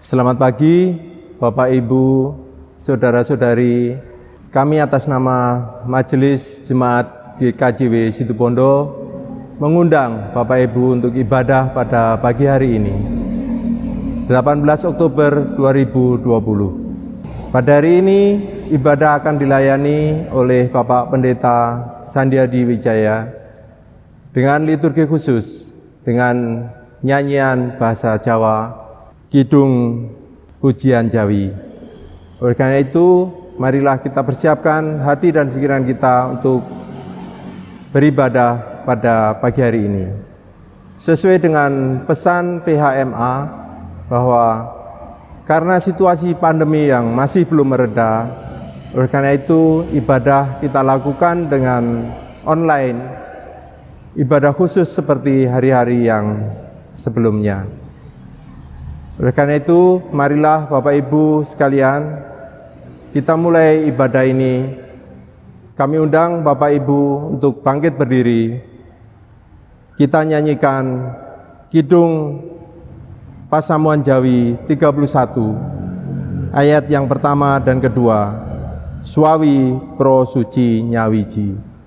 Selamat pagi Bapak Ibu, Saudara-saudari. Kami atas nama Majelis Jemaat GKJW Situbondo mengundang Bapak Ibu untuk ibadah pada pagi hari ini, 18 Oktober 2020. Pada hari ini ibadah akan dilayani oleh Bapak Pendeta Sandiadi Wijaya dengan liturgi khusus dengan nyanyian bahasa Jawa, Kidung Pujian Jawi. Oleh karena itu, marilah kita persiapkan hati dan pikiran kita untuk beribadah pada pagi hari ini. Sesuai dengan pesan PHMA bahwa karena situasi pandemi yang masih belum mereda, oleh karena itu ibadah kita lakukan dengan online, ibadah khusus seperti hari-hari yang sebelumnya. Oleh karena itu, marilah Bapak Ibu sekalian, kita mulai ibadah ini. Kami undang Bapak Ibu untuk bangkit berdiri. Kita nyanyikan Kidung Pasamuan Jawi 31, ayat yang pertama dan kedua, Suawi Pro Suci Nyawiji.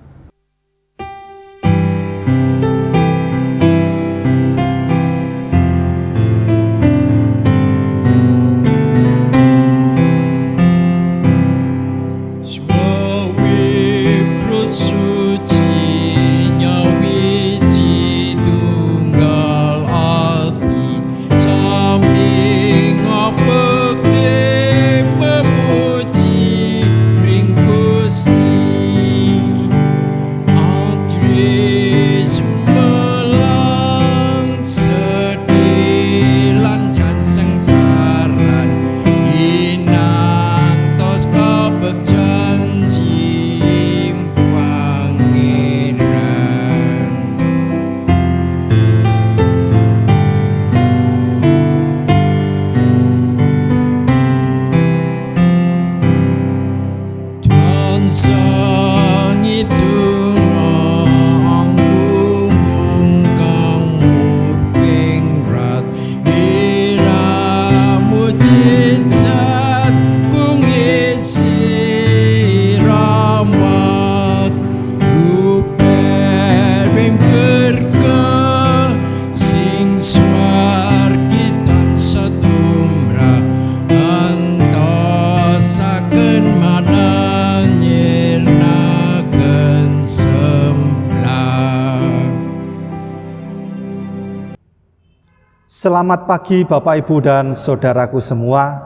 Selamat pagi Bapak Ibu dan Saudaraku semua.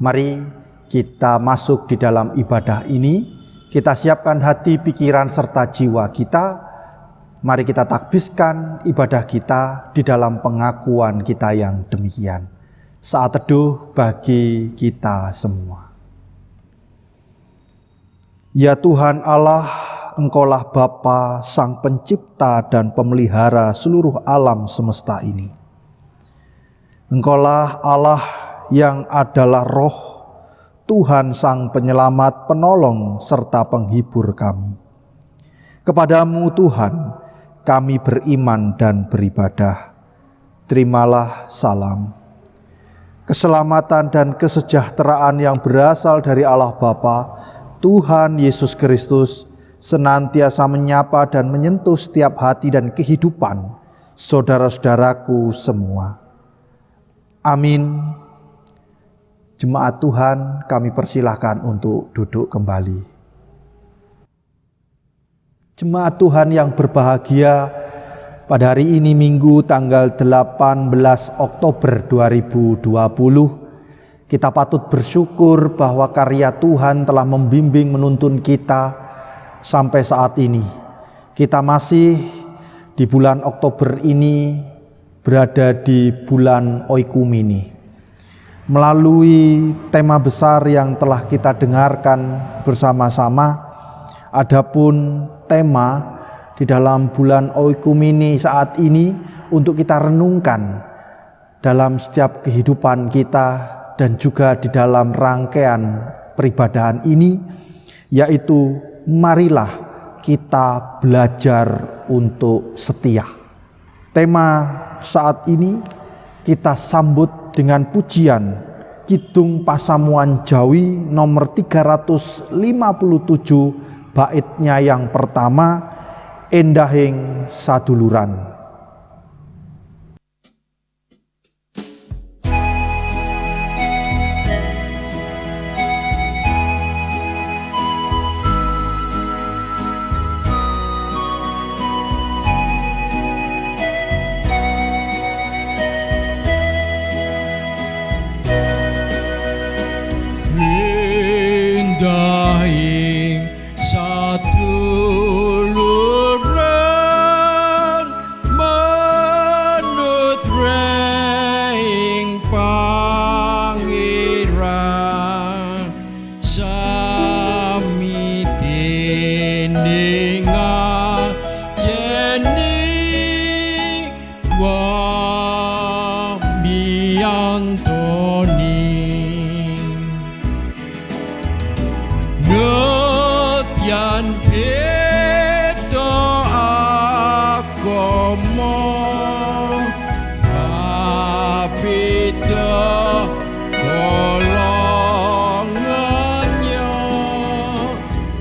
Mari kita masuk di dalam ibadah ini. Kita siapkan hati, pikiran, serta jiwa kita. Mari kita takbiskan ibadah kita di dalam pengakuan kita yang demikian. Saat teduh bagi kita semua. Ya Tuhan Allah, Engkaulah Bapa, Sang Pencipta dan Pemelihara seluruh alam semesta ini. Engkaulah Allah yang adalah Roh, Tuhan Sang Penyelamat, Penolong, serta Penghibur kami. Kepadamu Tuhan, kami beriman dan beribadah. Terimalah salam. Keselamatan dan kesejahteraan yang berasal dari Allah Bapa, Tuhan Yesus Kristus, senantiasa menyapa dan menyentuh setiap hati dan kehidupan saudara-saudaraku semua. Amin. Jemaat Tuhan, kami persilahkan untuk duduk kembali. Jemaat Tuhan yang berbahagia, pada hari ini Minggu tanggal 18 Oktober 2020, kita patut bersyukur bahwa karya Tuhan telah membimbing menuntun kita sampai saat ini. Kita masih di bulan Oktober ini berada di bulan Oikumene. Melalui tema besar yang telah kita dengarkan bersama-sama, adapun tema di dalam bulan Oikumene saat ini untuk kita renungkan dalam setiap kehidupan kita dan juga di dalam rangkaian peribadahan ini, yaitu marilah kita belajar untuk setia. Tema saat ini kita sambut dengan pujian Kidung Pasamuan Jawi nomor 357 baitnya yang pertama, Endahing Saduluran. Endahing saduluran manut raing pangeran sami dening ajeni wa miyantoni Nutyan beda agama beda golongannya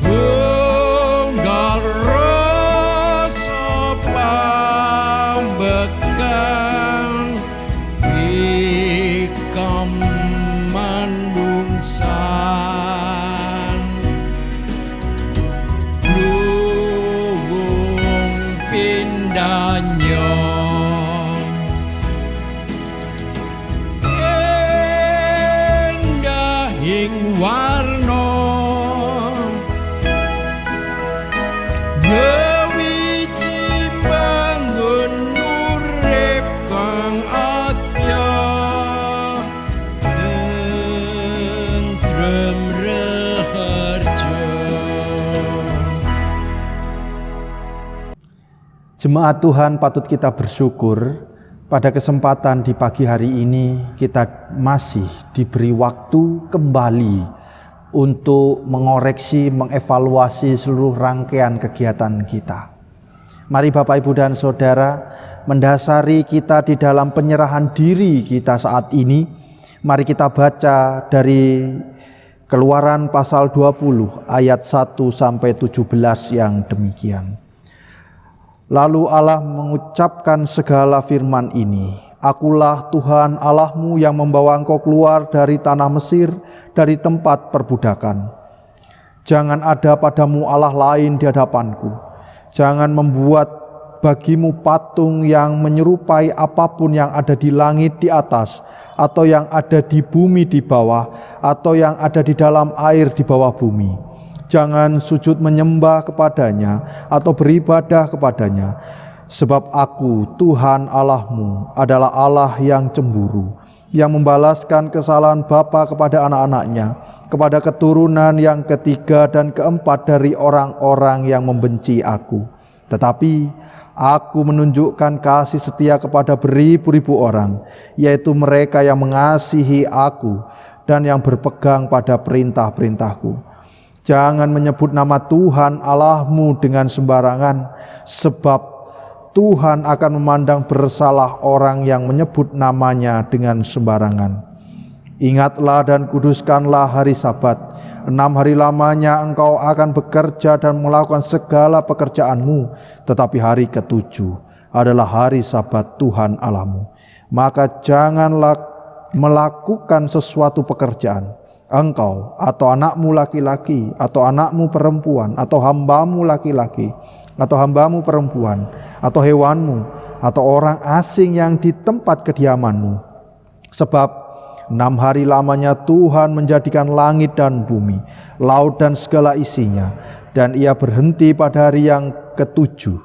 unggal rasa pambekan ikam manungsan pindanya endahing warna ngewiji bangun urip kang atya tentrem raharja. Jemaat Tuhan, patut kita bersyukur pada kesempatan di pagi hari ini kita masih diberi waktu kembali untuk mengoreksi, mengevaluasi seluruh rangkaian kegiatan kita. Mari Bapak, Ibu, dan Saudara, mendasari kita di dalam penyerahan diri kita saat ini. Mari kita baca dari Keluaran pasal 20 ayat 1 sampai 17 yang demikian. Lalu Allah mengucapkan segala firman ini, Akulah Tuhan Allahmu yang membawa engkau keluar dari tanah Mesir, dari tempat perbudakan. Jangan ada padamu Allah lain di hadapanku. Jangan membuat bagimu patung yang menyerupai apapun yang ada di langit di atas, atau yang ada di bumi di bawah, atau yang ada di dalam air di bawah bumi. Jangan sujud menyembah kepadanya atau beribadah kepadanya. Sebab aku, Tuhan Allahmu, adalah Allah yang cemburu, yang membalaskan kesalahan bapa kepada anak-anaknya, kepada keturunan yang ketiga dan keempat dari orang-orang yang membenci aku. Tetapi aku menunjukkan kasih setia kepada beribu-ribu orang, yaitu mereka yang mengasihi aku dan yang berpegang pada perintah-perintahku. Jangan menyebut nama Tuhan Allahmu dengan sembarangan, sebab Tuhan akan memandang bersalah orang yang menyebut namanya dengan sembarangan. Ingatlah dan kuduskanlah hari Sabat. 6 hari lamanya engkau akan bekerja dan melakukan segala pekerjaanmu, tetapi hari ke-7 adalah hari Sabat Tuhan Allahmu. Maka janganlah melakukan sesuatu pekerjaan, engkau atau anakmu laki-laki atau anakmu perempuan atau hambamu laki-laki atau hambamu perempuan atau hewanmu atau orang asing yang di tempat kediamanmu. Sebab 6 hari lamanya Tuhan menjadikan langit dan bumi, laut dan segala isinya, dan ia berhenti pada hari yang ke-7.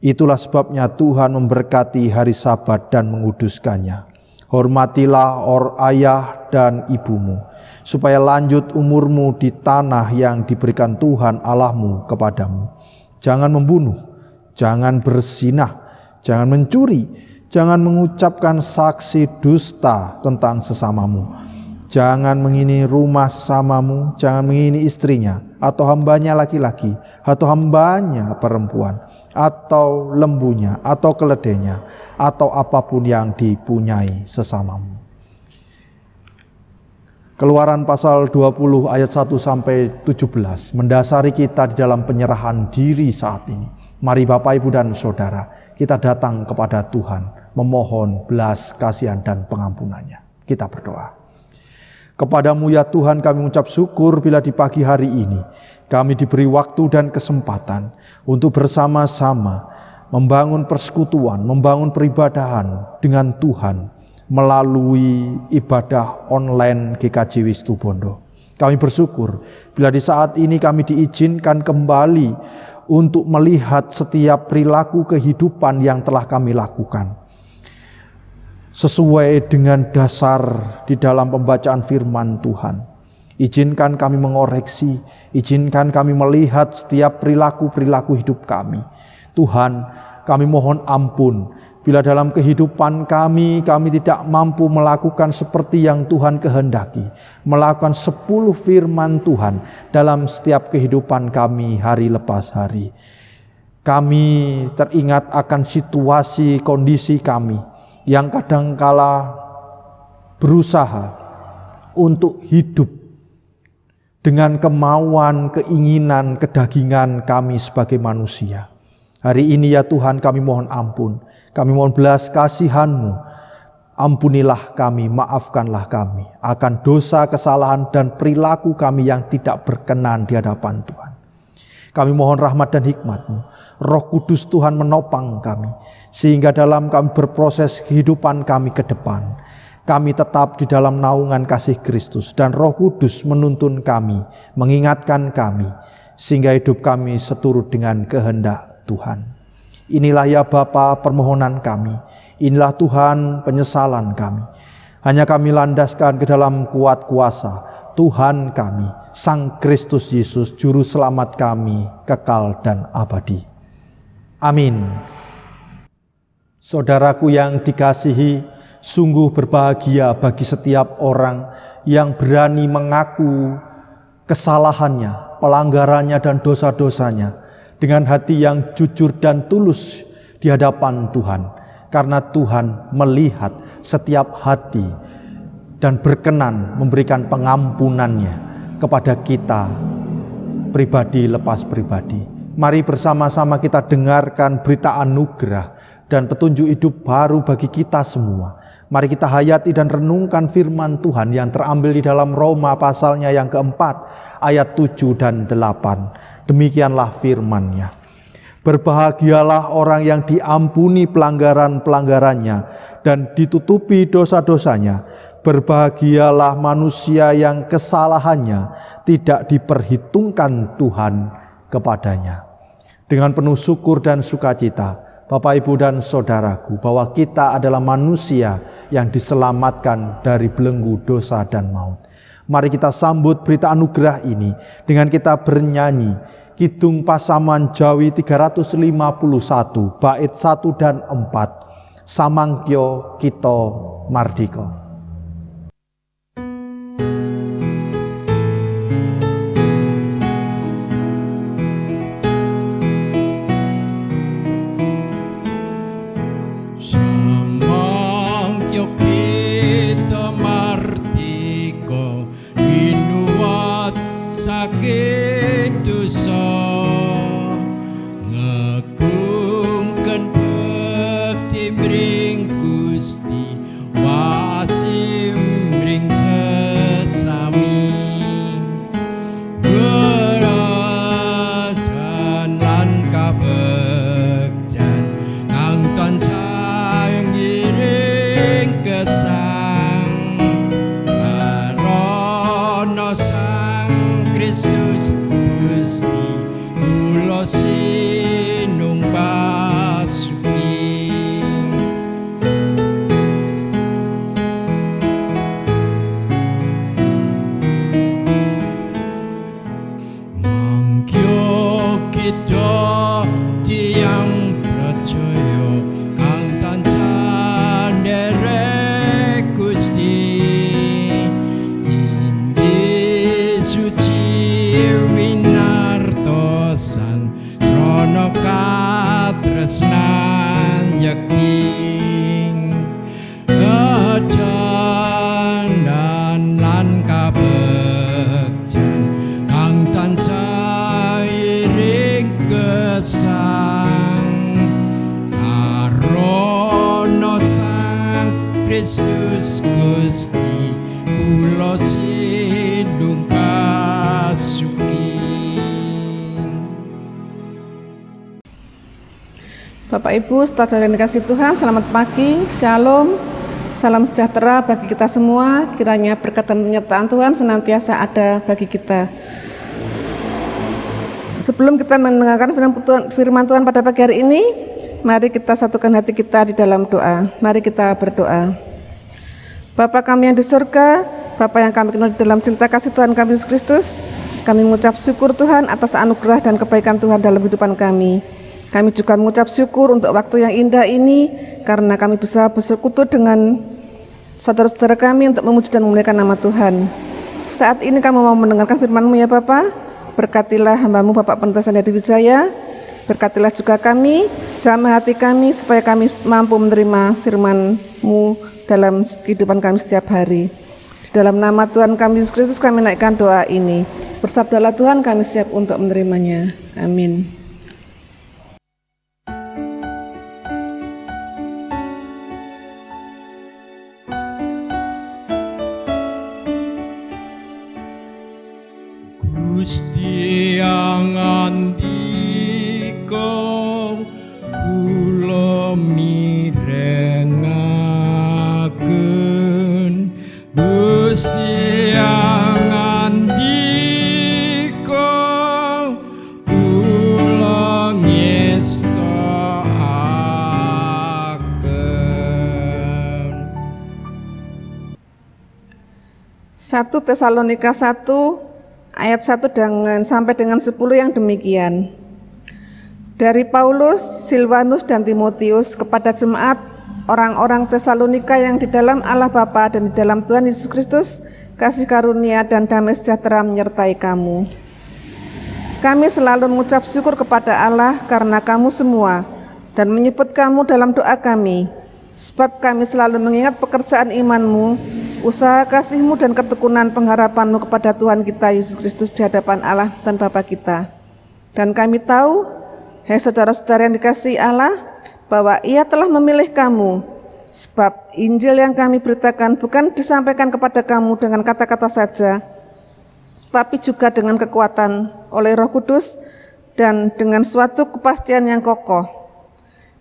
Itulah sebabnya Tuhan memberkati hari Sabat dan menguduskannya. Hormatilah ayah dan ibumu, supaya lanjut umurmu di tanah yang diberikan Tuhan Allahmu kepadamu. Jangan membunuh, jangan berzinah, jangan mencuri, jangan mengucapkan saksi dusta tentang sesamamu. Jangan mengini rumah sesamamu, jangan mengini istrinya, atau hambanya laki-laki, atau hambanya perempuan, atau lembunya, atau keledainya, atau apapun yang dipunyai sesamamu. Keluaran pasal 20 ayat 1 sampai 17 mendasari kita di dalam penyerahan diri saat ini. Mari Bapak, Ibu, dan Saudara, kita datang kepada Tuhan memohon belas kasihan dan pengampunannya. Kita berdoa. Kepadamu ya Tuhan kami mengucap syukur bila di pagi hari ini kami diberi waktu dan kesempatan untuk bersama-sama membangun persekutuan, membangun peribadahan dengan Tuhan melalui ibadah online GKJW Situbondo. Kami bersyukur bila di saat ini kami diizinkan kembali untuk melihat setiap perilaku kehidupan yang telah kami lakukan sesuai dengan dasar di dalam pembacaan firman Tuhan. Izinkan kami mengoreksi, izinkan kami melihat setiap perilaku-perilaku hidup kami. Tuhan, kami mohon ampun bila dalam kehidupan kami tidak mampu melakukan seperti yang Tuhan kehendaki, melakukan 10 firman Tuhan dalam setiap kehidupan kami hari lepas hari. Kami teringat akan situasi kondisi kami yang kadangkala berusaha untuk hidup dengan kemauan, keinginan, kedagingan kami sebagai manusia. Hari ini ya Tuhan kami mohon ampun. Kami mohon belas kasihan-Mu. Ampunilah kami, maafkanlah kami akan dosa, kesalahan, dan perilaku kami yang tidak berkenan di hadapan Tuhan. Kami mohon rahmat dan hikmat-Mu. Roh Kudus Tuhan menopang kami, sehingga dalam kami berproses kehidupan kami ke depan, kami tetap di dalam naungan kasih Kristus, dan Roh Kudus menuntun kami, mengingatkan kami, sehingga hidup kami seturut dengan kehendak Tuhan. Inilah ya Bapa permohonan kami, inilah Tuhan penyesalan kami. Hanya kami landaskan ke dalam kuat kuasa Tuhan kami, Sang Kristus Yesus, Juru Selamat kami, kekal dan abadi. Amin. Saudaraku yang dikasihi, sungguh berbahagia bagi setiap orang yang berani mengaku kesalahannya, pelanggarannya, dan dosa-dosanya dengan hati yang jujur dan tulus di hadapan Tuhan. Karena Tuhan melihat setiap hati dan berkenan memberikan pengampunannya kepada kita pribadi lepas pribadi. Mari bersama-sama kita dengarkan berita anugerah dan petunjuk hidup baru bagi kita semua. Mari kita hayati dan renungkan firman Tuhan yang terambil di dalam Roma pasalnya yang keempat, ayat 7 dan 8. Demikianlah firman-Nya. Berbahagialah orang yang diampuni pelanggaran-pelanggarannya dan ditutupi dosa-dosanya. Berbahagialah manusia yang kesalahannya tidak diperhitungkan Tuhan kepadanya. Dengan penuh syukur dan sukacita, Bapak, Ibu, dan Saudaraku, bahwa kita adalah manusia yang diselamatkan dari belenggu dosa dan maut. Mari kita sambut berita anugerah ini dengan kita bernyanyi Kidung Pasaman Jawi 351, bait 1 dan 4, Samangkyo Kito Mardika. Samangkyo Kito Mardika, inuwat sakit dosa, ngagungken bekti mring Gusti, wasim mring sesami, berajan lan kabegjan kang tansah ngiring gesang, arono Sang Kristus Gusti, kula sinung pasuki. Mangkyo kita tiyang percaya kang tansah nderek Gusti, Injil suci winartosan srana katresnan yakin, ajan dan lan kabeh Yesus Gusti kula sinung pasuki. Bapak Ibu, saudara yang dikasihi Tuhan, selamat pagi, shalom, salam sejahtera bagi kita semua. Kiranya berkat dan penyertaan Tuhan senantiasa ada bagi kita. Sebelum kita mendengarkan firman Tuhan pada pagi hari ini, mari kita satukan hati kita di dalam doa. Mari kita berdoa. Bapa kami yang di surga, Bapa yang kami kenal di dalam cinta kasih Tuhan kami Yesus Kristus, kami mengucap syukur Tuhan atas anugerah dan kebaikan Tuhan dalam kehidupan kami. Kami juga mengucap syukur untuk waktu yang indah ini karena kami bisa bersekutu dengan saudara-saudara kami untuk memuji dan memuliakan nama Tuhan. Saat ini kami mau mendengarkan firman-Mu ya Bapa. Berkatilah hamba-Mu Bapak Pendeta Sandy Wijaya. Berkatilah juga kami, jamah hati kami supaya kami mampu menerima firman-Mu dalam kehidupan kami setiap hari. Di dalam nama Tuhan kami Yesus Kristus kami naikkan doa ini. Bersabdalah Tuhan, kami siap untuk menerimanya. Amin. Gusti yang ngandika kula mirengaken, Gusti yang ngandika kula ngestakaken. 1 Tesalonika 1 ayat 1 sampai dengan 10 yang demikian. Dari Paulus, Silvanus dan Timotius kepada jemaat orang-orang Tesalonika yang di dalam Allah Bapa dan di dalam Tuhan Yesus Kristus, kasih karunia dan damai sejahtera menyertai kamu. Kami selalu mengucap syukur kepada Allah karena kamu semua dan menyebut kamu dalam doa kami, sebab kami selalu mengingat pekerjaan iman-Mu, usaha kasih-Mu dan ketekunan pengharapan-Mu kepada Tuhan kita Yesus Kristus di hadapan Allah dan Bapa kita. Dan kami tahu, hai saudara-saudara yang dikasihi Allah, bahwa Ia telah memilih kamu, sebab Injil yang kami beritakan bukan disampaikan kepada kamu dengan kata-kata saja, tapi juga dengan kekuatan oleh Roh Kudus dan dengan suatu kepastian yang kokoh.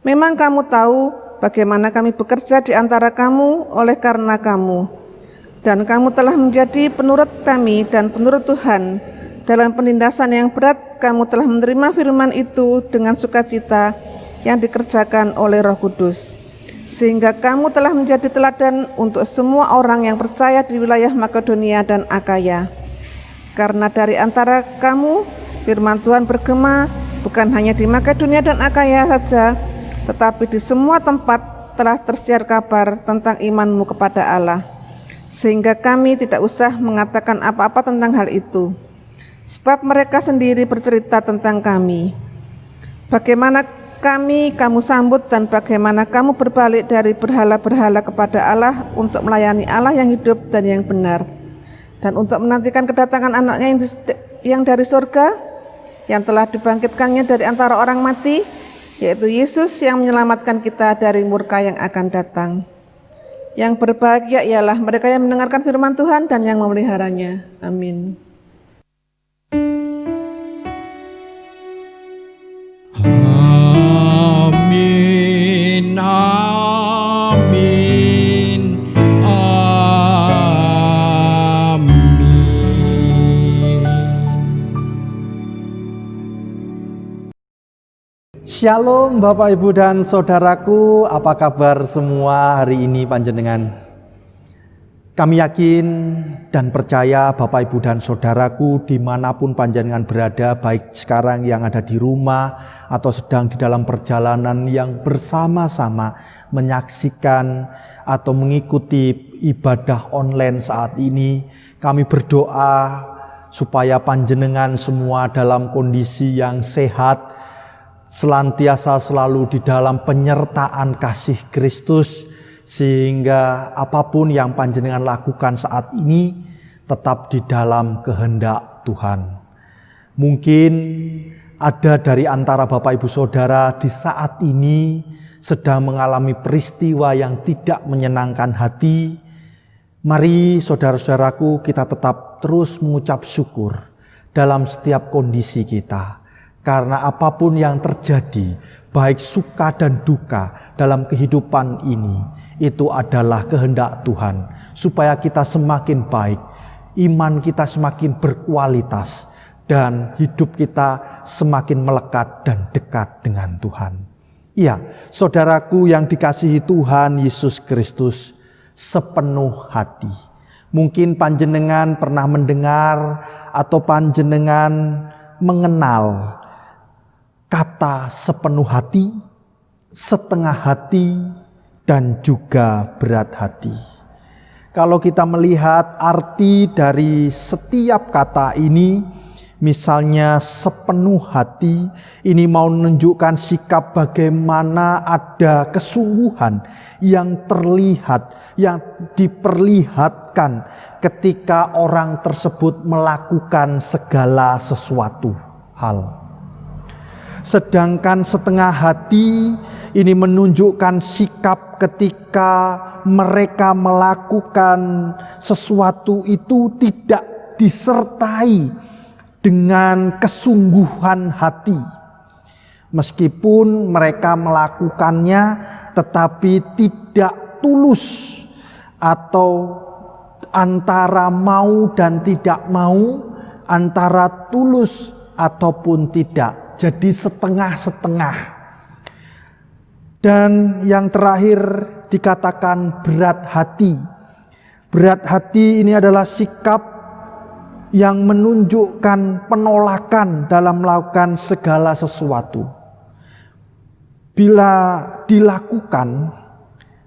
Memang kamu tahu bagaimana kami bekerja di antara kamu oleh karena kamu. Dan kamu telah menjadi penurut kami dan penurut Tuhan. Dalam penindasan yang berat, kamu telah menerima firman itu dengan sukacita yang dikerjakan oleh Roh Kudus. Sehingga kamu telah menjadi teladan untuk semua orang yang percaya di wilayah Makedonia dan Akaya. Karena dari antara kamu, firman Tuhan bergema bukan hanya di Makedonia dan Akaya saja, tetapi di semua tempat telah tersiar kabar tentang iman-Mu kepada Allah. Sehingga kami tidak usah mengatakan apa-apa tentang hal itu, sebab mereka sendiri bercerita tentang kami. Bagaimana kamu sambut dan bagaimana kamu berbalik dari berhala-berhala kepada Allah untuk melayani Allah yang hidup dan yang benar, dan untuk menantikan kedatangan anaknya yang dari surga, yang telah dibangkitkannya dari antara orang mati, yaitu Yesus yang menyelamatkan kita dari murka yang akan datang. Yang berbahagia ialah mereka yang mendengarkan firman Tuhan dan yang memeliharanya. Amin. Amin, amin, amin. Shalom Bapak Ibu dan Saudaraku, apa kabar semua hari ini panjenengan? Kami yakin dan percaya Bapak Ibu dan Saudaraku dimanapun panjenengan berada, baik sekarang yang ada di rumah atau sedang di dalam perjalanan yang bersama-sama menyaksikan atau mengikuti ibadah online saat ini, kami berdoa supaya panjenengan semua dalam kondisi yang sehat, selantiasa selalu di dalam penyertaan kasih Kristus, sehingga apapun yang panjenengan lakukan saat ini tetap di dalam kehendak Tuhan. Mungkin ada dari antara Bapak Ibu Saudara di saat ini sedang mengalami peristiwa yang tidak menyenangkan hati, Mari saudara-saudaraku, kita tetap terus mengucap syukur dalam setiap kondisi kita. Karena apapun yang terjadi, baik suka dan duka dalam kehidupan ini, itu adalah kehendak Tuhan. Supaya kita semakin baik, iman kita semakin berkualitas, dan hidup kita semakin melekat dan dekat dengan Tuhan. Iya, saudaraku yang dikasihi Tuhan Yesus Kristus, sepenuh hati. Mungkin panjenengan pernah mendengar atau panjenengan mengenal kata sepenuh hati, setengah hati, dan juga berat hati. Kalau kita melihat arti dari setiap kata ini, misalnya sepenuh hati, ini mau menunjukkan sikap bagaimana ada kesungguhan yang terlihat, yang diperlihatkan ketika orang tersebut melakukan segala sesuatu hal. Sedangkan setengah hati ini menunjukkan sikap ketika mereka melakukan sesuatu itu tidak disertai dengan kesungguhan hati. Meskipun mereka melakukannya tetapi tidak tulus, atau antara mau dan tidak mau, antara tulus ataupun tidak. Jadi setengah-setengah. Dan yang terakhir dikatakan berat hati. Berat hati ini adalah sikap yang menunjukkan penolakan dalam melakukan segala sesuatu. Bila dilakukan,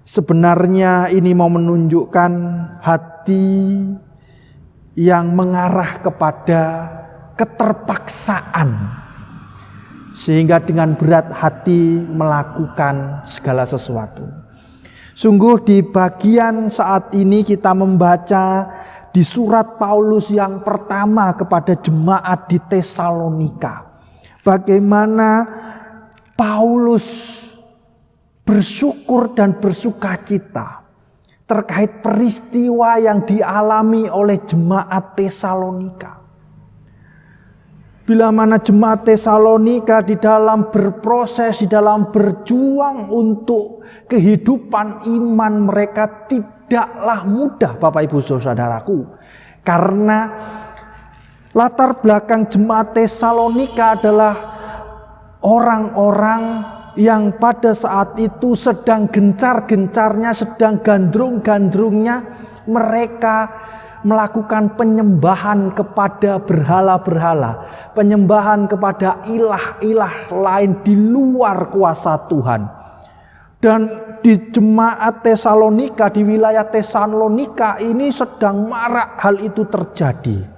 sebenarnya ini mau menunjukkan hati yang mengarah kepada keterpaksaan. Sehingga dengan berat hati melakukan segala sesuatu. Sungguh di bagian saat ini kita membaca di surat Paulus yang pertama kepada jemaat di Tesalonika. Bagaimana Paulus bersyukur dan bersukacita terkait peristiwa yang dialami oleh jemaat Tesalonika. Bila mana jemaat Tesalonika di dalam berproses, di dalam berjuang untuk kehidupan iman mereka tidaklah mudah, Bapak Ibu Saudaraku. Karena latar belakang jemaat Tesalonika adalah orang-orang yang pada saat itu sedang gencar-gencarnya, sedang gandrung-gandrungnya mereka melakukan penyembahan kepada berhala-berhala, penyembahan kepada ilah-ilah lain di luar kuasa Tuhan. Dan di jemaat Tesalonika, di wilayah Tesalonika ini sedang marak hal itu terjadi.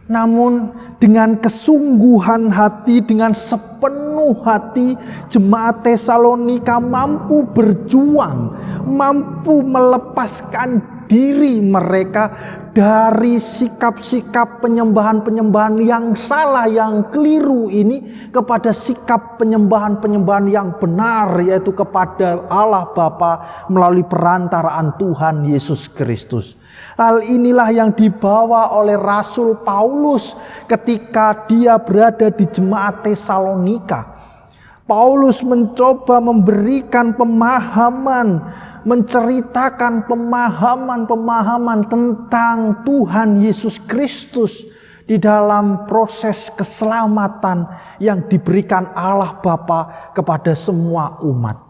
Namun dengan kesungguhan hati, dengan sepenuh hati, jemaat Tesalonika mampu berjuang, mampu melepaskan diri mereka dari sikap-sikap penyembahan-penyembahan yang salah, yang keliru ini, kepada sikap penyembahan-penyembahan yang benar, yaitu kepada Allah Bapa melalui perantaraan Tuhan Yesus Kristus. Hal inilah yang dibawa oleh Rasul Paulus ketika dia berada di jemaat Tesalonika. Paulus mencoba memberikan pemahaman, menceritakan pemahaman-pemahaman tentang Tuhan Yesus Kristus di dalam proses keselamatan yang diberikan Allah Bapa kepada semua umat.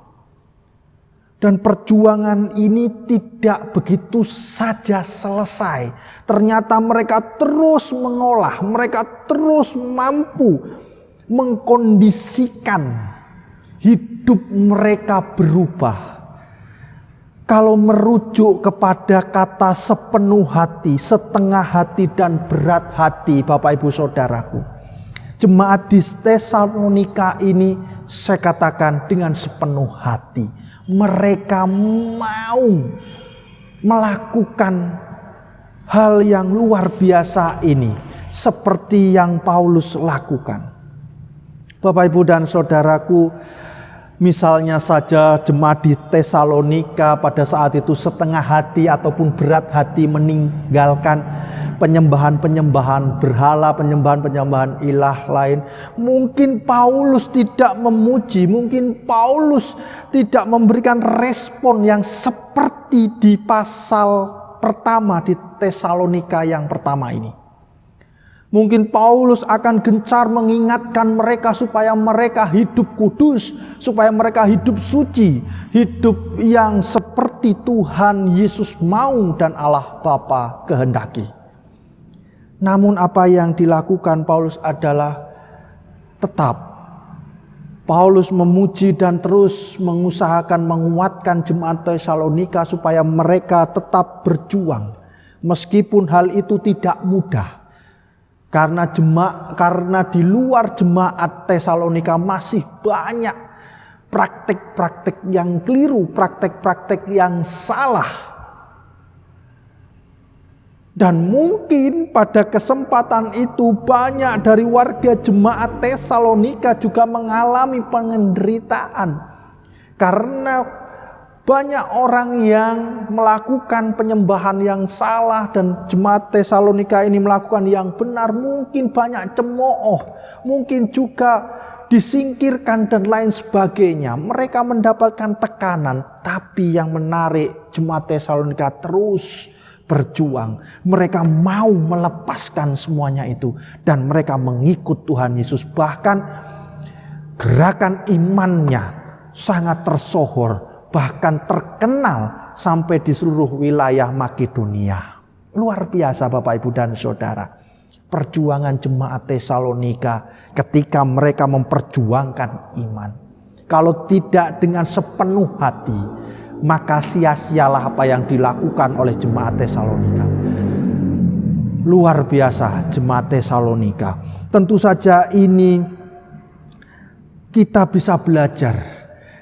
Dan perjuangan ini tidak begitu saja selesai. Ternyata mereka terus mengolah, mereka terus mampu mengkondisikan hidup mereka berubah. Kalau merujuk kepada kata sepenuh hati, setengah hati, dan berat hati, Bapak Ibu Saudaraku, jemaat di Tesalonika ini saya katakan dengan sepenuh hati. Mereka mau melakukan hal yang luar biasa ini, seperti yang Paulus lakukan. Bapak Ibu dan Saudaraku, Misalnya saja jemaat di Tesalonika pada saat itu setengah hati ataupun berat hati meninggalkan penyembahan-penyembahan berhala, penyembahan-penyembahan ilah lain. Mungkin Paulus tidak memuji, mungkin Paulus tidak memberikan respon yang seperti di pasal pertama di Tesalonika yang pertama ini. Mungkin Paulus akan gencar mengingatkan mereka supaya mereka hidup kudus, supaya mereka hidup suci, hidup yang seperti Tuhan Yesus mau dan Allah Bapa kehendaki. Namun apa yang dilakukan Paulus adalah tetap Paulus memuji dan terus mengusahakan menguatkan jemaat Tesalonika supaya mereka tetap berjuang. Meskipun hal itu tidak mudah. Karena di luar jemaat Tesalonika masih banyak praktik-praktik yang keliru, praktik-praktik yang salah. Dan mungkin pada kesempatan itu banyak dari warga jemaat Tesalonika juga mengalami penderitaan. Karena banyak orang yang melakukan penyembahan yang salah dan jemaat Tesalonika ini melakukan yang benar. Mungkin banyak cemooh, mungkin juga disingkirkan dan lain sebagainya. Mereka mendapatkan tekanan, tapi yang menarik jemaat Tesalonika terus berjuang. Mereka mau melepaskan semuanya itu dan mereka mengikut Tuhan Yesus. Bahkan gerakan imannya sangat tersohor, bahkan terkenal sampai di seluruh wilayah Makedonia. Luar biasa Bapak Ibu dan Saudara. Perjuangan jemaat Tesalonika ketika mereka memperjuangkan iman. Kalau tidak dengan sepenuh hati, maka sia-sialah apa yang dilakukan oleh jemaat Tesalonika. Luar biasa jemaat Tesalonika. Tentu saja ini kita bisa belajar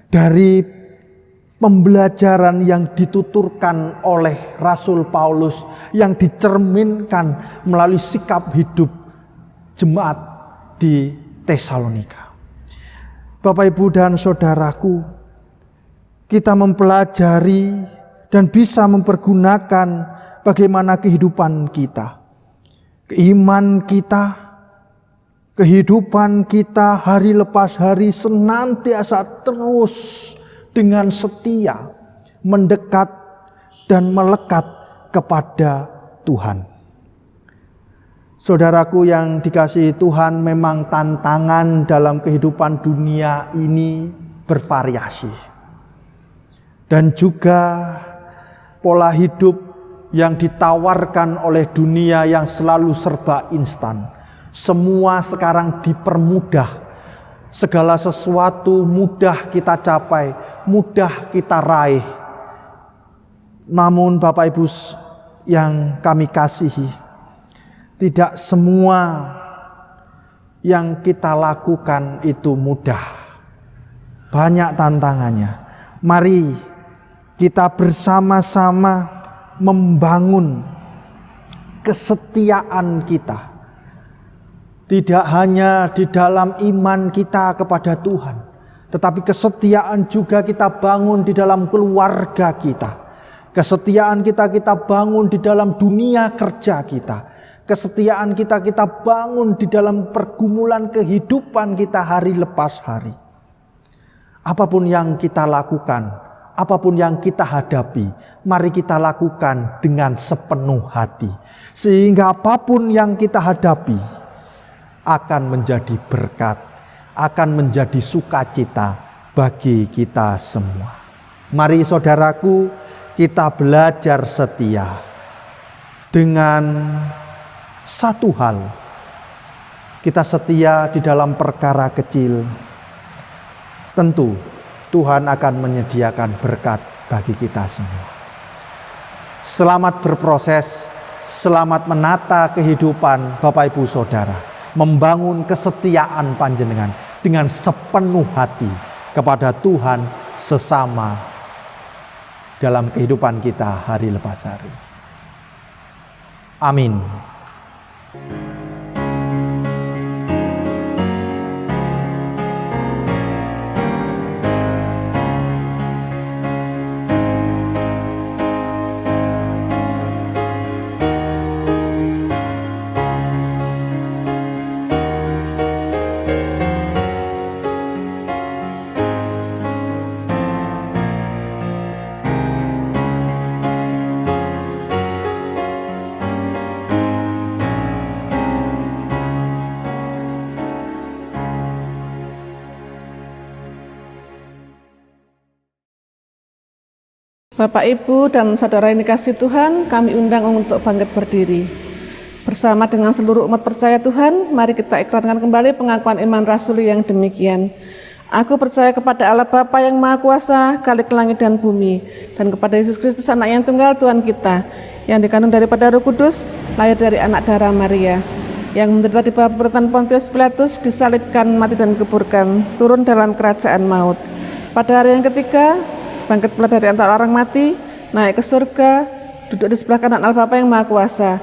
dari pembelajaran yang dituturkan oleh Rasul Paulus yang dicerminkan melalui sikap hidup jemaat di Tesalonika. Bapak Ibu dan Saudaraku, kita mempelajari dan bisa mempergunakan bagaimana kehidupan kita. Iman kita, kehidupan kita hari lepas hari senantiasa terus dengan setia mendekat dan melekat kepada Tuhan. Saudaraku yang dikasihi Tuhan, memang tantangan dalam kehidupan dunia ini bervariasi. Dan juga pola hidup yang ditawarkan oleh dunia yang selalu serba instan. Semua sekarang dipermudah. Segala sesuatu mudah kita capai, mudah kita raih. Namun Bapak Ibu yang kami kasihi, tidak semua yang kita lakukan itu mudah. Banyak tantangannya. Mari kita bersama-sama membangun kesetiaan kita. Tidak hanya di dalam iman kita kepada Tuhan, tetapi kesetiaan juga kita bangun di dalam keluarga kita. Kesetiaan kita bangun di dalam dunia kerja kita. Kesetiaan kita bangun di dalam pergumulan kehidupan kita hari lepas hari. Apapun yang kita lakukan, apapun yang kita hadapi, mari kita lakukan dengan sepenuh hati. Sehingga apapun yang kita hadapi akan menjadi berkat, akan menjadi sukacita bagi kita semua. Mari saudaraku, kita belajar setia dengan satu hal. Kita setia di dalam perkara kecil. Tentu Tuhan akan menyediakan berkat bagi kita semua. Selamat berproses, selamat menata kehidupan Bapak Ibu Saudara. Membangun kesetiaan panjenengan dengan sepenuh hati kepada Tuhan sesama dalam kehidupan kita hari lepas hari. Amin. Bapak, Ibu, dan saudara yang dikasihi Tuhan, kami undang untuk bangkit berdiri. Bersama dengan seluruh umat percaya Tuhan, mari kita ikrarkan kembali pengakuan iman rasuli yang demikian. Aku percaya kepada Allah Bapa yang Maha Kuasa, Khalik langit dan bumi, dan kepada Yesus Kristus anak yang tunggal Tuhan kita, yang dikandung daripada Roh Kudus, lahir dari anak darah Maria, yang menderita di bawah pemerintahan Pontius Pilatus, disalibkan, mati dan dikuburkan, turun dalam kerajaan maut. Pada hari yang ketiga, bangkit pula dari antara orang mati, naik ke surga, duduk di sebelah kanan Allah Bapa yang Maha Kuasa,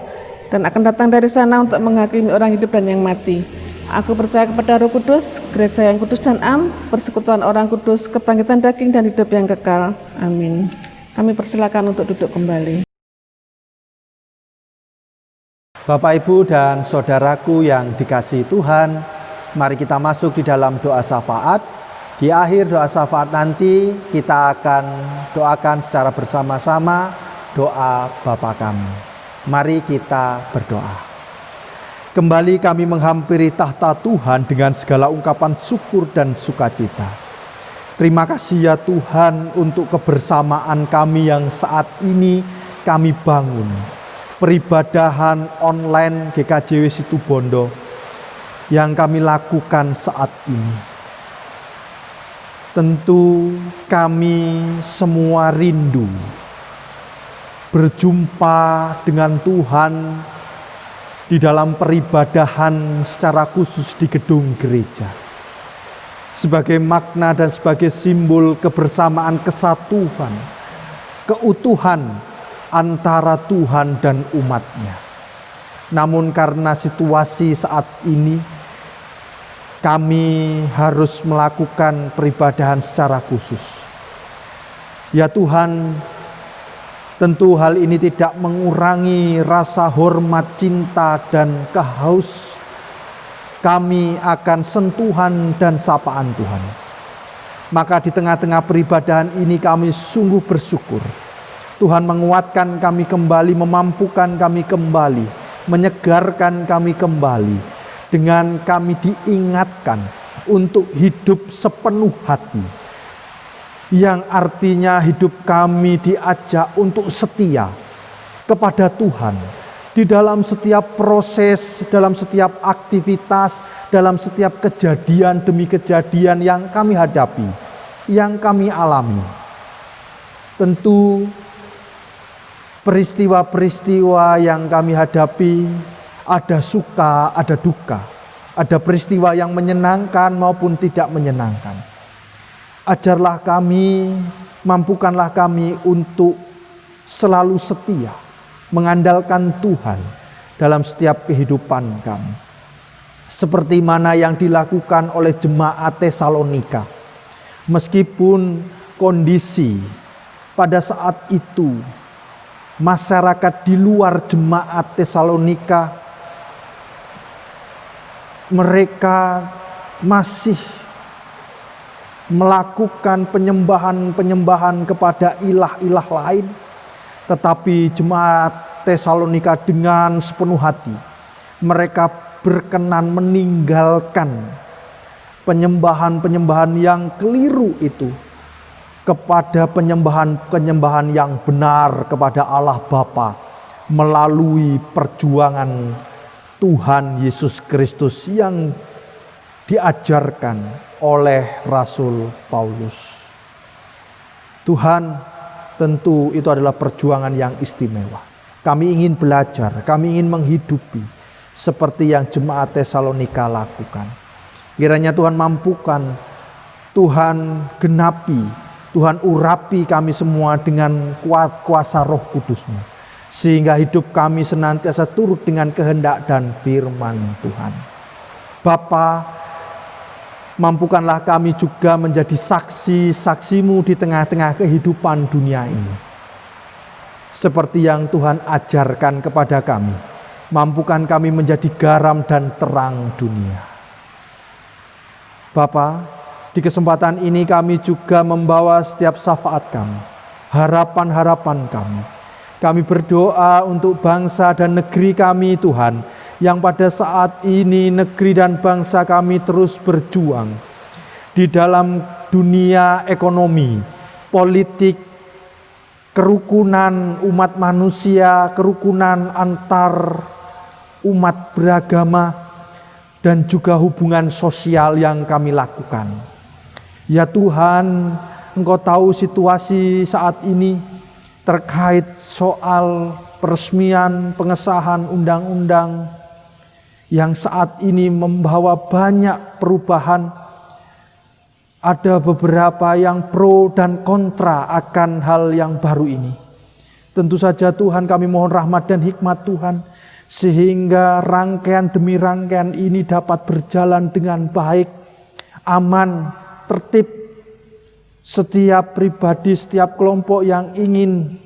dan akan datang dari sana untuk menghakimi orang hidup dan yang mati. Aku percaya kepada Roh Kudus, gereja yang kudus dan am, persekutuan orang kudus, kebangkitan daging dan hidup yang kekal. Amin. Kami persilakan untuk duduk kembali. Bapak, Ibu, dan saudaraku yang dikasihi Tuhan, mari kita masuk di dalam doa syafaat. Di akhir doa syafaat nanti kita akan doakan secara bersama-sama doa Bapa kami. Mari kita berdoa. Kembali kami menghampiri tahta Tuhan dengan segala ungkapan syukur dan sukacita. Terima kasih ya Tuhan untuk kebersamaan kami yang saat ini kami bangun. Peribadahan online GKJW Situbondo yang kami lakukan saat ini. Tentu kami semua rindu berjumpa dengan Tuhan di dalam peribadahan secara khusus di gedung gereja. Sebagai makna dan sebagai simbol kebersamaan kesatuan, keutuhan antara Tuhan dan umatnya. Namun karena situasi saat ini, kami harus melakukan peribadahan secara khusus. Ya Tuhan, tentu hal ini tidak mengurangi rasa hormat, cinta, dan kehaus kami akan sentuhan dan sapaan Tuhan. Maka di tengah-tengah peribadahan ini kami sungguh bersyukur. Tuhan menguatkan kami kembali, memampukan kami kembali, menyegarkan kami kembali. Dengan kami diingatkan untuk hidup sepenuh hati. Yang artinya hidup kami diajak untuk setia kepada Tuhan di dalam setiap proses, dalam setiap aktivitas, dalam setiap kejadian demi kejadian yang kami hadapi, yang kami alami. Tentu peristiwa-peristiwa yang kami hadapi ada suka, ada duka, ada peristiwa yang menyenangkan maupun tidak menyenangkan. Ajarlah kami, mampukanlah kami untuk selalu setia, mengandalkan Tuhan dalam setiap kehidupan kami. Seperti mana yang dilakukan oleh jemaat Tesalonika. Meskipun kondisi pada saat itu, masyarakat di luar jemaat Tesalonika, mereka masih melakukan penyembahan kepada ilah-ilah lain. Tetapi jemaat Tesalonika dengan sepenuh hati, mereka berkenan meninggalkan penyembahan-penyembahan yang keliru itu kepada penyembahan yang benar kepada Allah Bapa melalui perjuangan Tuhan Yesus Kristus yang diajarkan oleh Rasul Paulus. Tuhan, tentu itu adalah perjuangan yang istimewa. Kami ingin belajar, kami ingin menghidupi seperti yang jemaat Tesalonika lakukan. Kiranya Tuhan mampukan, Tuhan genapi, Tuhan urapi kami semua dengan kuasa Roh Kudus-Mu, sehingga hidup kami senantiasa turut dengan kehendak dan firman Tuhan. Bapa, mampukanlah kami juga menjadi saksi-saksi-Mu di tengah-tengah kehidupan dunia ini. Seperti yang Tuhan ajarkan kepada kami, mampukan kami menjadi garam dan terang dunia. Bapa, di kesempatan ini kami juga membawa setiap syafaat kami, harapan-harapan kami. Kami berdoa untuk bangsa dan negeri kami Tuhan, yang pada saat ini negeri dan bangsa kami terus berjuang di dalam dunia ekonomi, politik, kerukunan umat manusia, kerukunan antar umat beragama, dan juga hubungan sosial yang kami lakukan. Ya Tuhan, Engkau tahu situasi saat ini terkait soal peresmian pengesahan undang-undang yang saat ini membawa banyak perubahan. Ada beberapa yang pro dan kontra akan hal yang baru ini. Tentu saja Tuhan, kami mohon rahmat dan hikmat Tuhan, sehingga rangkaian demi rangkaian ini dapat berjalan dengan baik, aman, tertib. Setiap pribadi, setiap kelompok yang ingin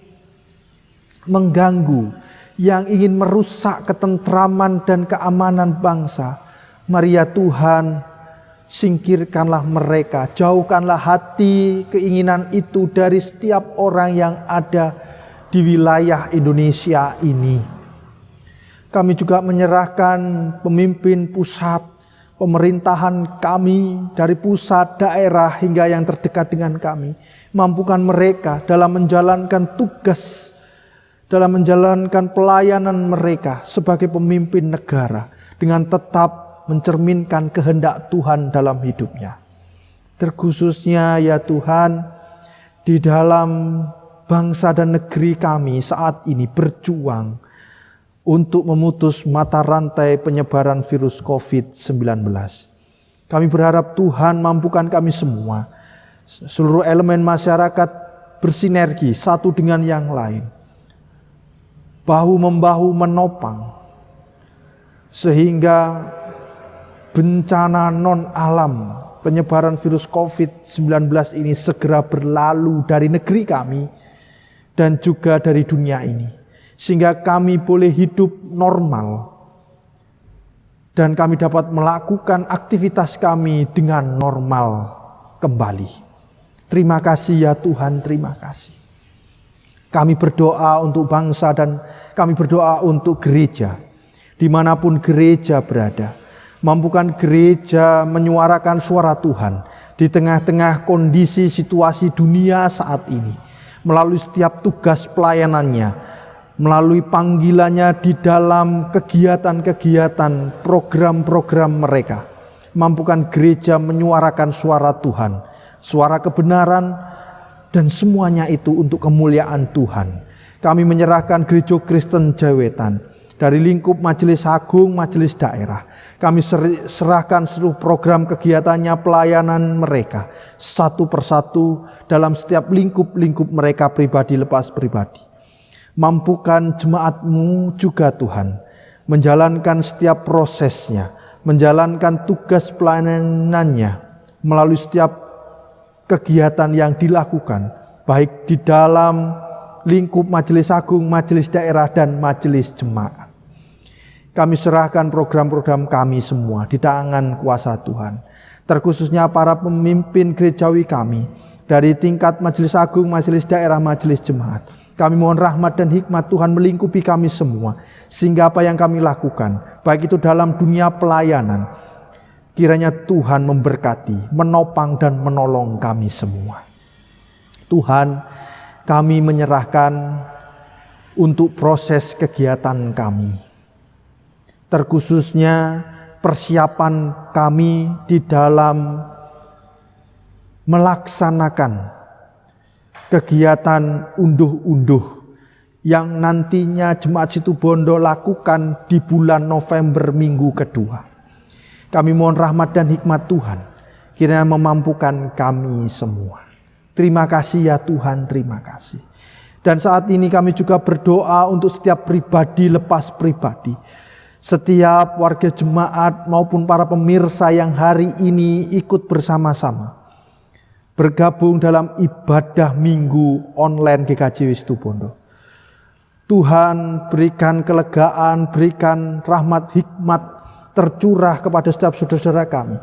mengganggu, yang ingin merusak ketentraman dan keamanan bangsa, mari ya Tuhan, singkirkanlah mereka, jauhkanlah hati keinginan itu dari setiap orang yang ada di wilayah Indonesia ini. Kami juga menyerahkan pemimpin pusat, pemerintahan kami dari pusat, daerah hingga yang terdekat dengan kami. Mampukan mereka dalam menjalankan tugas, dalam menjalankan pelayanan mereka sebagai pemimpin negara dengan tetap mencerminkan kehendak Tuhan dalam hidupnya. Terkhususnya ya Tuhan, di dalam bangsa dan negeri kami saat ini berjuang untuk memutus mata rantai penyebaran virus COVID-19. Kami berharap Tuhan mampukan kami semua, seluruh elemen masyarakat bersinergi satu dengan yang lain, bahu-membahu menopang, sehingga bencana non-alam penyebaran virus COVID-19 ini segera berlalu dari negeri kami dan juga dari dunia ini. Sehingga kami boleh hidup normal dan kami dapat melakukan aktivitas kami dengan normal kembali. Terima kasih ya Tuhan, terima kasih. Kami berdoa untuk bangsa dan kami berdoa untuk gereja. Dimanapun gereja berada, mampukan gereja menyuarakan suara Tuhan di tengah-tengah kondisi situasi dunia saat ini. Melalui setiap tugas pelayanannya, melalui panggilannya di dalam kegiatan-kegiatan, program-program mereka. Mampukan gereja menyuarakan suara Tuhan, suara kebenaran, dan semuanya itu untuk kemuliaan Tuhan. Kami menyerahkan Gereja Kristen Jawetan dari lingkup Majelis Agung, Majelis Daerah. Kami serahkan seluruh program kegiatannya, pelayanan mereka satu persatu dalam setiap lingkup-lingkup mereka pribadi lepas pribadi. Mampukan jemaat-Mu juga Tuhan menjalankan setiap prosesnya, menjalankan tugas pelayanannya melalui setiap kegiatan yang dilakukan, baik di dalam lingkup Majelis Agung, Majelis Daerah, dan Majelis Jemaat. Kami serahkan program-program kami semua di tangan kuasa Tuhan, terkhususnya para pemimpin gerejawi kami dari tingkat Majelis Agung, Majelis Daerah, Majelis Jemaat. Kami mohon rahmat dan hikmat Tuhan melingkupi kami semua, sehingga apa yang kami lakukan, baik itu dalam dunia pelayanan, kiranya Tuhan memberkati, menopang dan menolong kami semua. Tuhan, kami menyerahkan untuk proses kegiatan kami, terkhususnya persiapan kami di dalam melaksanakan kegiatan unduh-unduh yang nantinya Jemaat Situbondo lakukan di bulan November minggu kedua. Kami mohon rahmat dan hikmat Tuhan, kiranya memampukan kami semua. Terima kasih ya Tuhan, terima kasih. Dan saat ini kami juga berdoa untuk setiap pribadi lepas pribadi, setiap warga jemaat maupun para pemirsa yang hari ini ikut bersama-sama bergabung dalam ibadah minggu online GKJ Situbondo. Tuhan berikan kelegaan, berikan rahmat hikmat tercurah kepada setiap saudara-saudara kami.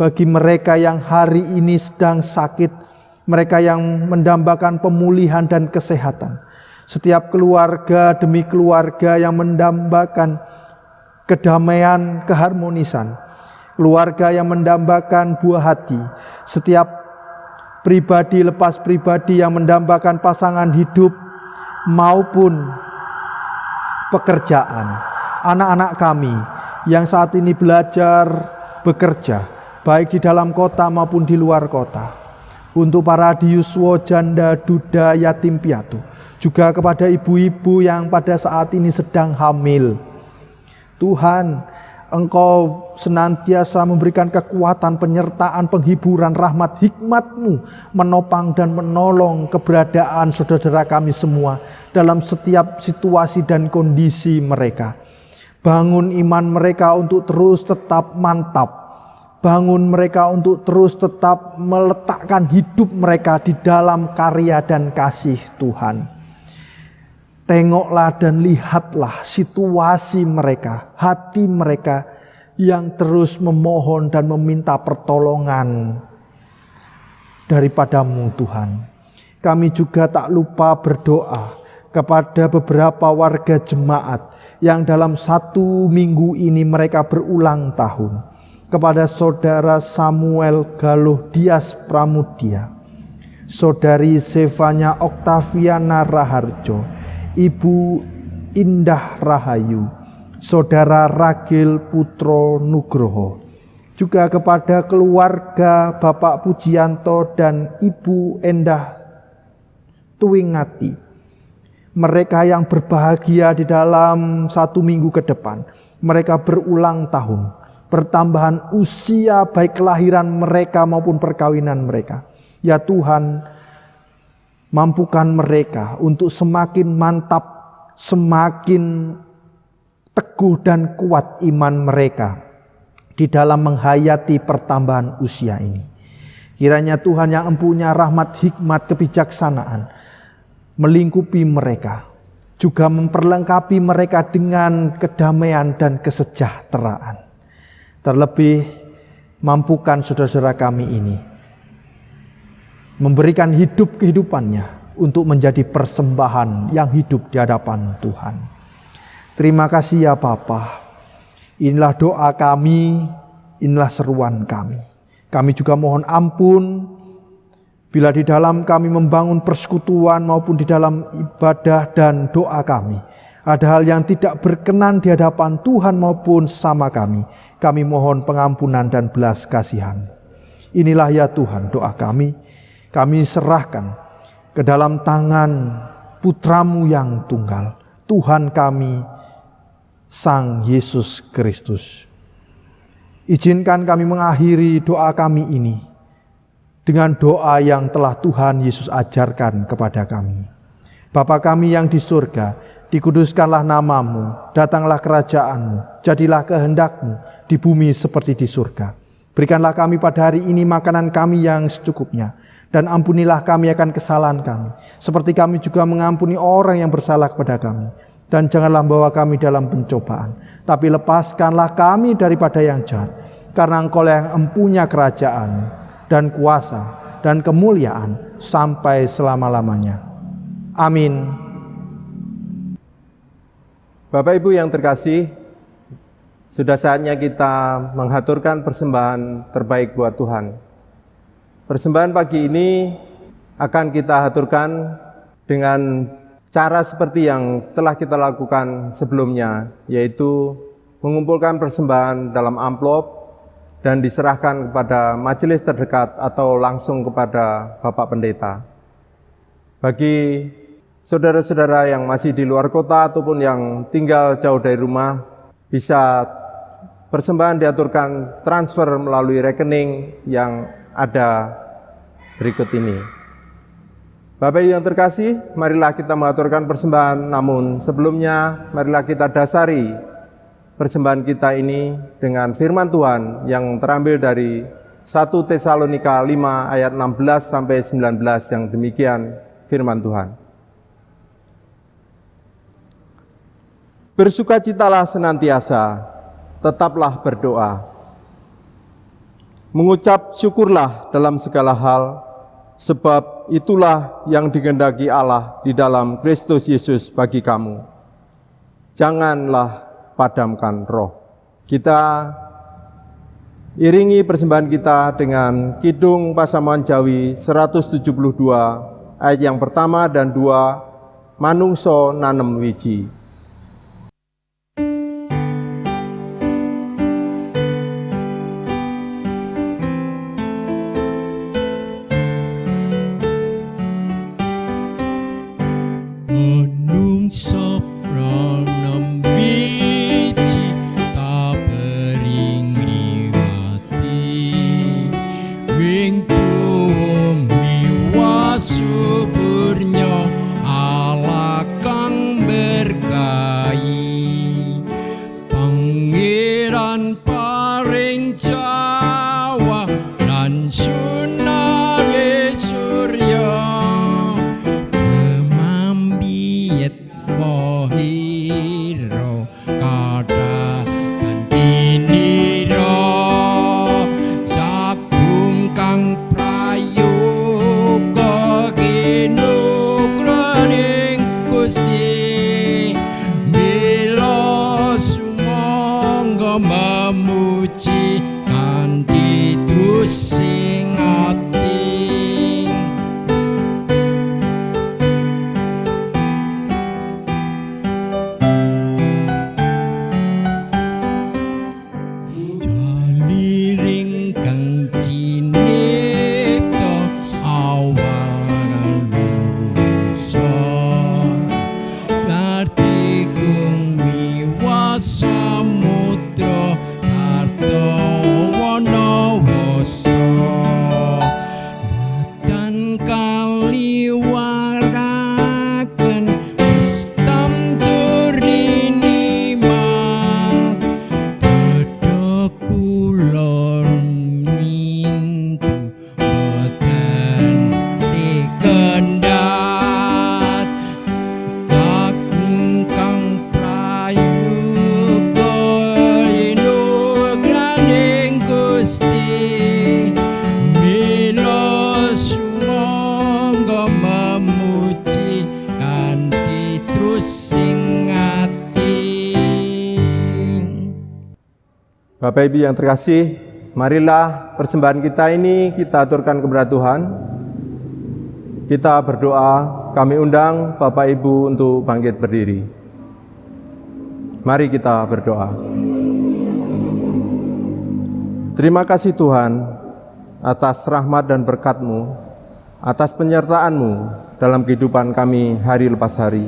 Bagi mereka yang hari ini sedang sakit, mereka yang mendambakan pemulihan dan kesehatan. Setiap keluarga demi keluarga yang mendambakan kedamaian, keharmonisan. Keluarga yang mendambakan buah hati. Setiap pribadi lepas pribadi yang mendambakan pasangan hidup maupun pekerjaan. Anak-anak kami yang saat ini belajar bekerja, baik di dalam kota maupun di luar kota. Untuk para diyuswa, janda, duda, yatim piatu. Juga kepada ibu-ibu yang pada saat ini sedang hamil. Tuhan, Engkau senantiasa memberikan kekuatan, penyertaan, penghiburan, rahmat, hikmat-Mu menopang dan menolong keberadaan saudara-saudara kami semua dalam setiap situasi dan kondisi mereka. Bangun iman mereka untuk terus tetap mantap. Bangun mereka untuk terus tetap meletakkan hidup mereka di dalam karya dan kasih Tuhan. Tengoklah dan lihatlah situasi mereka, hati mereka yang terus memohon dan meminta pertolongan daripada-Mu Tuhan. Kami juga tak lupa berdoa kepada beberapa warga jemaat yang dalam 1 minggu ini mereka berulang tahun. Kepada Saudara Samuel Galuh Dias Pramudia, Saudari Sevanya Oktaviana Raharjo, Ibu Indah Rahayu, Saudara Ragil Putro Nugroho, juga kepada keluarga Bapak Pujianto dan Ibu Endah Tuwingati, mereka yang berbahagia di dalam 1 minggu ke depan. Mereka berulang tahun, pertambahan usia baik kelahiran mereka maupun perkawinan mereka. Ya Tuhan, mampukan mereka untuk semakin mantap, semakin teguh dan kuat iman mereka di dalam menghayati pertambahan usia ini. Kiranya Tuhan yang empunya rahmat, hikmat, kebijaksanaan melingkupi mereka, juga memperlengkapi mereka dengan kedamaian dan kesejahteraan. Terlebih mampukan saudara-saudara kami ini memberikan kehidupannya untuk menjadi persembahan yang hidup di hadapan Tuhan. Terima kasih ya Bapa. Inilah doa kami, inilah seruan kami. Kami juga mohon ampun bila di dalam kami membangun persekutuan maupun di dalam ibadah dan doa kami ada hal yang tidak berkenan di hadapan Tuhan maupun sama kami. Kami mohon pengampunan dan belas kasihan. Inilah ya Tuhan doa kami. Kami serahkan ke dalam tangan Putra-Mu yang tunggal, Tuhan kami, Sang Yesus Kristus. Izinkan kami mengakhiri doa kami ini dengan doa yang telah Tuhan Yesus ajarkan kepada kami. Bapa kami yang di surga, dikuduskanlah nama-Mu, datanglah kerajaan-Mu, jadilah kehendak-Mu di bumi seperti di surga. Berikanlah kami pada hari ini makanan kami yang secukupnya, dan ampunilah kami akan kesalahan kami, seperti kami juga mengampuni orang yang bersalah kepada kami. Dan janganlah membawa kami dalam pencobaan, tapi lepaskanlah kami daripada yang jahat, karena Engkau yang empunya kerajaan dan kuasa dan kemuliaan sampai selama-lamanya. Amin. Bapak Ibu yang terkasih, sudah saatnya kita menghaturkan persembahan terbaik buat Tuhan. Persembahan pagi ini akan kita haturkan dengan cara seperti yang telah kita lakukan sebelumnya, yaitu mengumpulkan persembahan dalam amplop dan diserahkan kepada majelis terdekat atau langsung kepada Bapak Pendeta. Bagi saudara-saudara yang masih di luar kota ataupun yang tinggal jauh dari rumah, bisa persembahan diaturkan transfer melalui rekening yang ada berikut ini. Bapak Ibu yang terkasih, marilah kita mengaturkan persembahan, namun sebelumnya marilah kita dasari persembahan kita ini dengan firman Tuhan yang terambil dari 1 Tesalonika 5 ayat 16 sampai 19 yang demikian firman Tuhan. Bersukacitalah senantiasa, tetaplah berdoa. Mengucap syukurlah dalam segala hal, sebab itulah yang dikehendaki Allah di dalam Kristus Yesus bagi kamu. Janganlah padamkan roh. Kita Iringi persembahan kita dengan Kidung Pasamuan Jawi 172 ayat yang pertama dan 2, Manungso Nanem Wiji. Manungso nanem wiji ta bering ngliwati wing tuwuh miwas suburnya ala kang berkahi pangeran paring Jawa lan sunare surya wahiro kada dan kiniro sagung kang prayoga kinugraning Gusti mila sumangga memuji kanthi trusing ati. Liring kang cinipta awaran lusa ngarti kung wiwas samudra sarta wana wasa dan kaliwaraken ustam turini mat kulon mintu boten dikendat kakung kang prayoga inugraning Gusti mila sumangga memuji kanthi trusing ati. Bapak Ibu yang terkasih, marilah persembahan kita ini kita aturkan kepada Tuhan. Kita berdoa, kami undang Bapak Ibu untuk bangkit berdiri. Mari kita berdoa. Terima kasih Tuhan atas rahmat dan berkat-Mu, atas penyertaan-Mu dalam kehidupan kami hari lepas hari.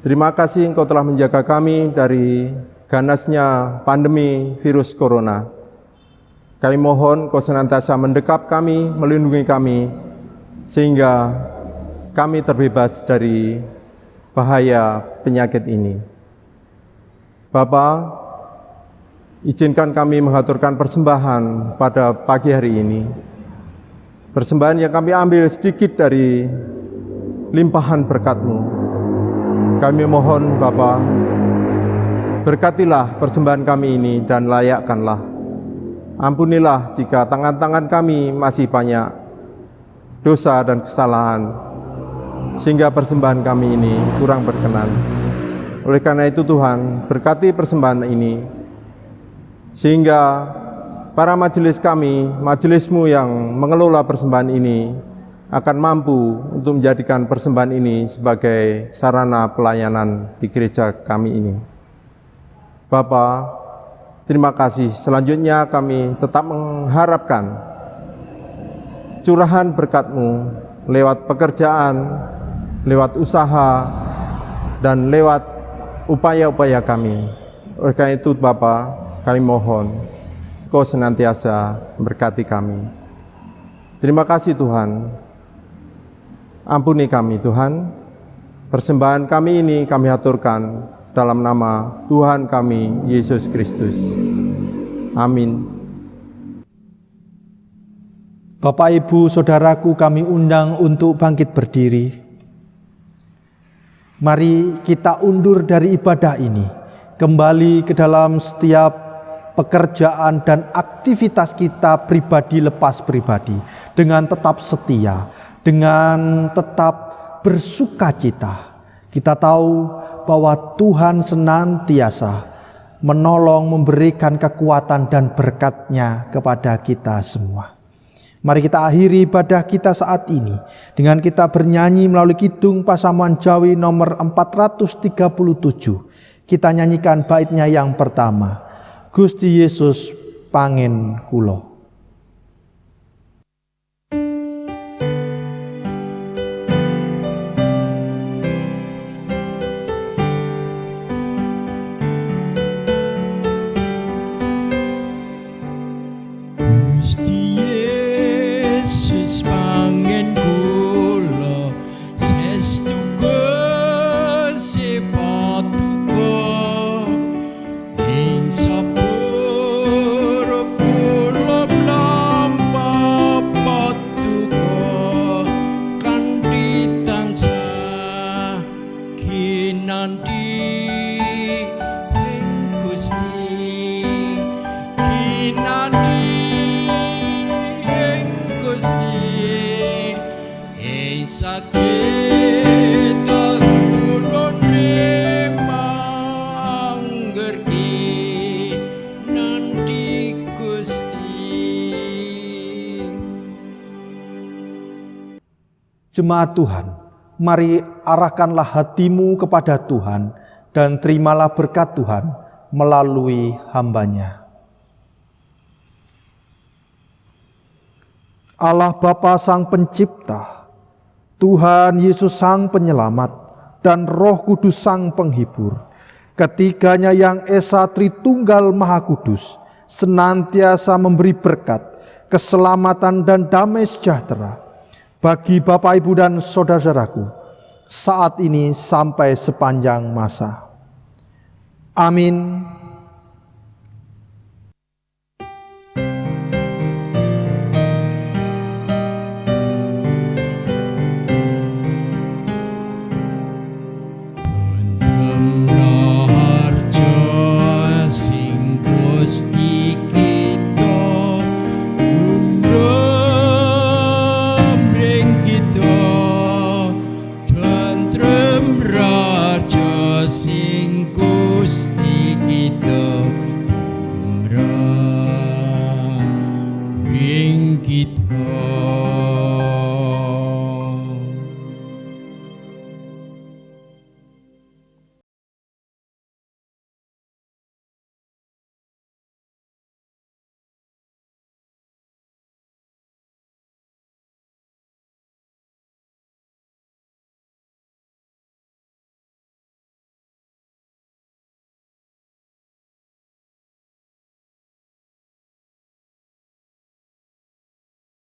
Terima kasih Engkau telah menjaga kami dari ganasnya pandemi virus corona. Kami mohon Kau senantiasa mendekap kami, melindungi kami, sehingga kami terbebas dari bahaya penyakit ini. Bapa, izinkan kami mengaturkan persembahan pada pagi hari ini. Persembahan yang kami ambil sedikit dari limpahan berkat-Mu. Kami mohon Bapa, berkatilah persembahan kami ini dan layakkanlah. Ampunilah jika tangan-tangan kami masih banyak dosa dan kesalahan, sehingga persembahan kami ini kurang berkenan. Oleh karena itu Tuhan, berkati persembahan ini, sehingga para majelis kami, majelis-Mu yang mengelola persembahan ini, akan mampu untuk menjadikan persembahan ini sebagai sarana pelayanan di gereja kami ini. Bapa, terima kasih. Selanjutnya kami tetap mengharapkan curahan berkat-Mu lewat pekerjaan, lewat usaha, dan lewat upaya-upaya kami. Oleh karena itu Bapa, kami mohon Kau senantiasa berkati kami. Terima kasih Tuhan. Ampuni kami Tuhan. Persembahan kami ini kami aturkan dalam nama Tuhan kami, Yesus Kristus. Amin. Bapak, Ibu, Saudaraku, kami undang untuk bangkit berdiri. Mari kita undur dari ibadah ini, kembali ke dalam setiap pekerjaan dan aktivitas kita pribadi lepas pribadi, dengan tetap setia, dengan tetap bersukacita. Kita tahu bahwa Tuhan senantiasa menolong, memberikan kekuatan dan berkat-Nya kepada kita semua. Mari kita akhiri ibadah kita saat ini dengan kita bernyanyi melalui Kidung Pasamuan Jawi nomor 437. Kita nyanyikan baitnya yang pertama, Gusti Yesus pangen kulo. Gusti Yesus pangen kula sestu Gusti patuko ing sapura kula mlampah patuko kanthi tansah kinanti ing Gusti kinanti Gusti ing sakjeta ulun remanggerki nanti Gusti. Jemaat Tuhan, mari arahkanlah hatimu kepada Tuhan dan terimalah berkat Tuhan melalui hamba-Nya. Allah Bapa Sang Pencipta, Tuhan Yesus Sang Penyelamat, dan Roh Kudus Sang Penghibur, ketiganya yang Esa Tritunggal Maha Kudus, senantiasa memberi berkat, keselamatan dan damai sejahtera bagi Bapak, Ibu, dan saudara-saudaraku, saat ini sampai sepanjang masa. Amin.